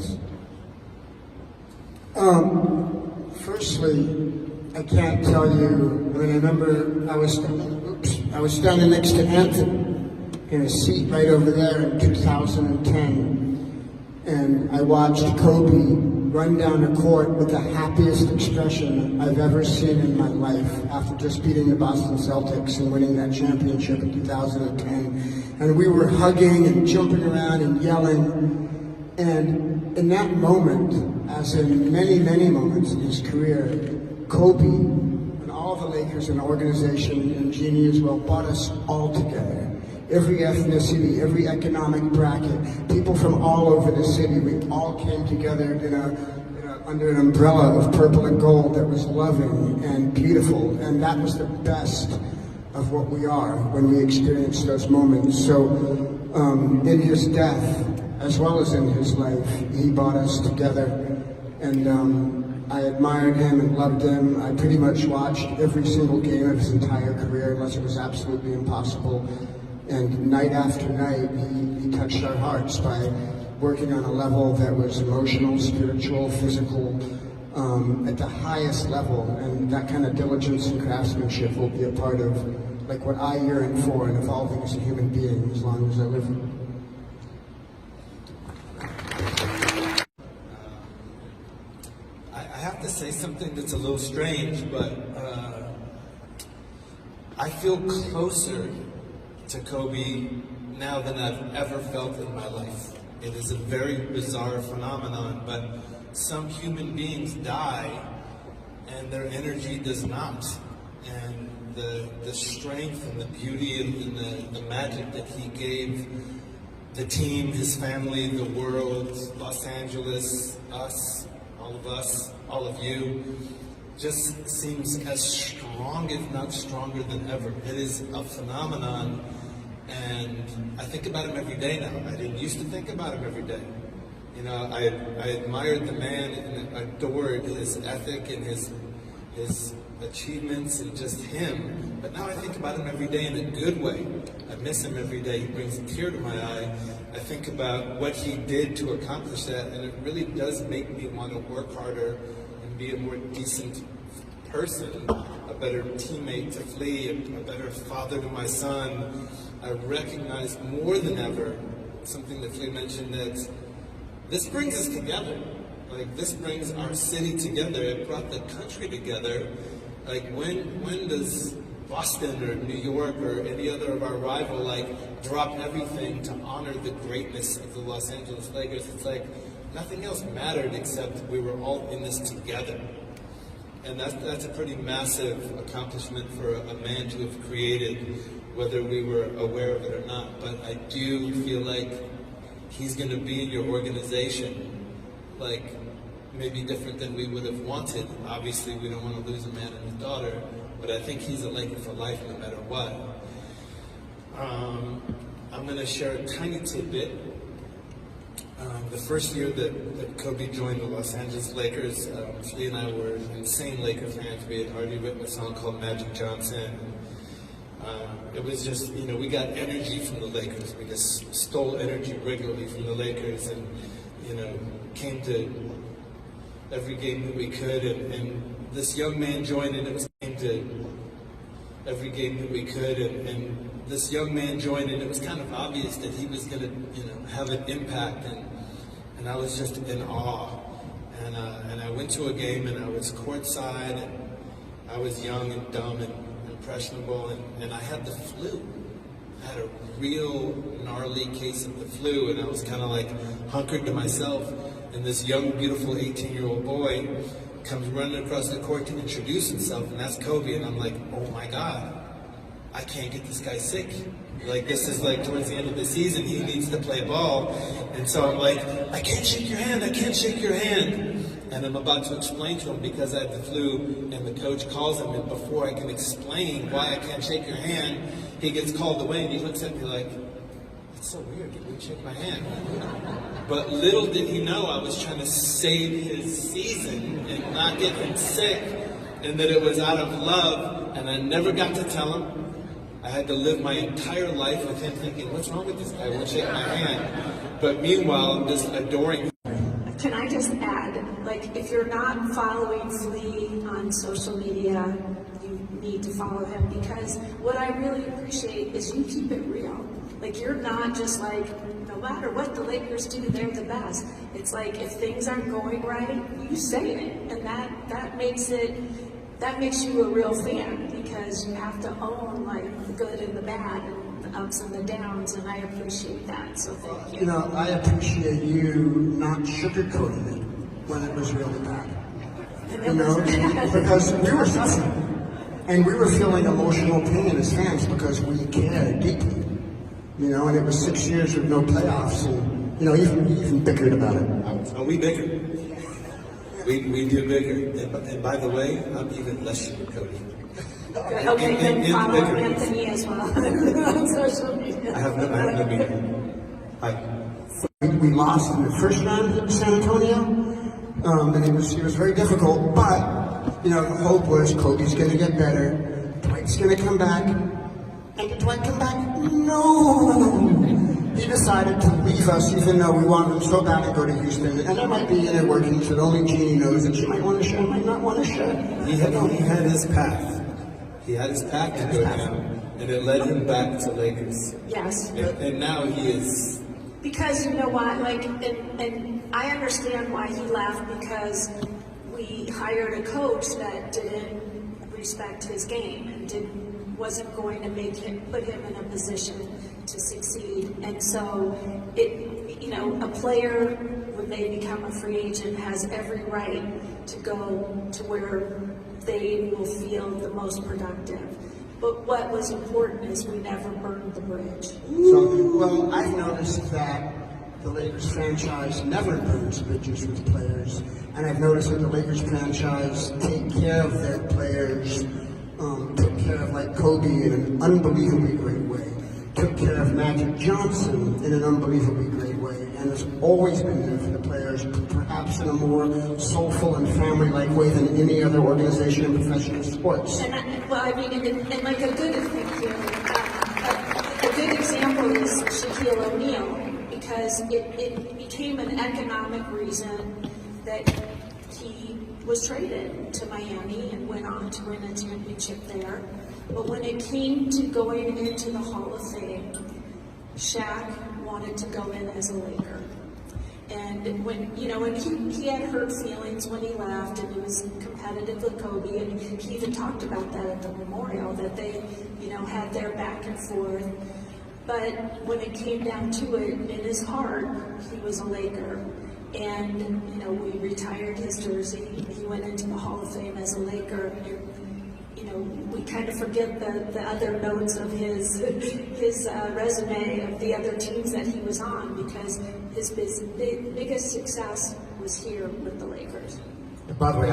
seconds. Firstly, I can't tell you, I remember I was standing next to Anthony in a seat right over there in 2010, and I watched Kobe run down the court with the happiest expression I've ever seen in my life after just beating the Boston Celtics and winning that championship in 2010. And we were hugging and jumping around and yelling. And in that moment, as in many, many moments in his career, Kobe and all the Lakers and the organization and Jeannie as well brought us all together. Every ethnicity, every economic bracket, people from all over the city, we all came together under an umbrella of purple and gold that was loving and beautiful, and that was the best of what we are when we experience those moments. So in his death, as well as in his life, he brought us together, and I admired him and loved him. I pretty much watched every single game of his entire career, unless it was absolutely impossible. And night after night, he touched our hearts by working on a level that was emotional, spiritual, physical, at the highest level. And that kind of diligence and craftsmanship will be a part of like what I yearn for in evolving as a human being as long as I live. I have to say something that's a little strange, but I feel closer to Kobe now than I've ever felt in my life. It is a very bizarre phenomenon, but some human beings die and their energy does not. And the strength and the beauty and the magic that he gave the team, his family, the world, Los Angeles, us, all of you, just seems as strong, if not stronger than ever. It is a phenomenon, and I think about him every day now. I didn't used to think about him every day. You know, I admired the man and adored his ethic and his achievements and just him. But now I think about him every day in a good way. I miss him every day. He brings a tear to my eye. I think about what he did to accomplish that, and it really does make me want to work harder and be a more decent person, a better teammate to FLEA, a better father to my son. I recognize more than ever something that FLEA mentioned, that this brings us together. Like, this brings our city together. It brought the country together. Like, when does Boston or New York or any other of our rival like drop everything to honor the greatness of the Los Angeles Lakers? It's like nothing else mattered except we were all in this together. And that's a pretty massive accomplishment for a man to have created, whether we were aware of it or not. But I do feel like he's going to be in your organization, like maybe different than we would have wanted. Obviously, we don't want to lose a man and his daughter, but I think he's a Laker for life no matter what. I'm going to share a tiny tidbit. The first year that Kobe joined the Los Angeles Lakers, FLEA and I were insane Laker fans. We had already written a song called Magic Johnson. It was just, you know, we got energy from the Lakers. We just stole energy regularly from the Lakers and, you know, came to every game that we could. And this young man joined, and it was came to every game that we could. And this young man joined, and it was kind of obvious that he was going to, you know, have an impact. And I was just in awe. And I went to a game, and I was courtside, and I was young and dumb and impressionable, and I had the flu. I had a real gnarly case of the flu, and I was kind of like hunkered to myself, and this young, beautiful 18-year-old boy comes running across the court to introduce himself, and that's Kobe, and I'm like, oh my God, I can't get this guy sick. Like, this is like towards the end of the season, he needs to play ball, and so I'm like, I can't shake your hand, I can't shake your hand. And I'm about to explain to him because I had the flu, and the coach calls him, and before I can explain why I can't shake your hand, he gets called away, and he looks at me like, it's so weird, you wouldn't shake my hand. But little did he know I was trying to save his season and not get him sick, and that it was out of love, and I never got to tell him. I had to live my entire life with him thinking, what's wrong with this guy? He won't shake my hand. But meanwhile, I'm just adoring him. just add, like, if you're not following FLEA on social media, you need to follow him, because what I really appreciate is you keep it real. Like, you're not just like, no matter what the Lakers do, they're the best. It's like, if things aren't going right, you say it, and that makes you a real fan, because you have to own like the good and the bad and the ups and the downs, and I appreciate that. So thank you. You know, I appreciate you not sugarcoating it when it was really bad. And You it know, was bad. because we were suffering. And we were feeling emotional pain as fans because we cared deeply. You know, and it was 6 years with no playoffs, and you know, even bickered about it. Oh, we bigger. We do bigger. And by the way, I'm even less sugarcoated. Good. Okay, then in follow bigger. Anthony as well on social media. I have no meaning. Hi. We lost in the first round in San Antonio, and it was very difficult. But you know, the hope was Kobe's going to get better, Dwight's going to come back, and did Dwight come back? No. He decided to leave us, even though we wanted him so bad to go to Houston. And there might be inner workings that only Jeannie knows that she might want to share, might not want to share. He had his path. He had his path to go down, and it led him back to Lakers. Yes. And now he is. Because you know what, like, and I understand why he left, because we hired a coach that didn't respect his game and wasn't going to put him in a position to succeed. And so a player, when they become a free agent, has every right to go to where they will feel the most productive. But what was important is we never burned the bridge. So, well, I've noticed that the Lakers franchise never burns bridges with players, and I've noticed that the Lakers franchise take care of their players, took care of like Kobe in an unbelievably great way, took care of Magic Johnson in an unbelievably great way, and has always been there for the players, perhaps in a more soulful and family-like way than any other organization in professional sports. And like a good example is Shaquille O'Neal, because it became an economic reason that he was traded to Miami and went on to win a championship there. But when it came to going into the Hall of Fame, Shaq wanted to go in as a Laker. And when he had hurt feelings when he left, and he was competitive with Kobe, and he even talked about that at the memorial, that they, had their back and forth. But when it came down to it, in his heart, he was a Laker. And, we retired his jersey. He went into the Hall of Fame as a Laker. And, we kind of forget the other notes of his resume of the other teams that he was on, because his biggest success was here with the Lakers. By the way,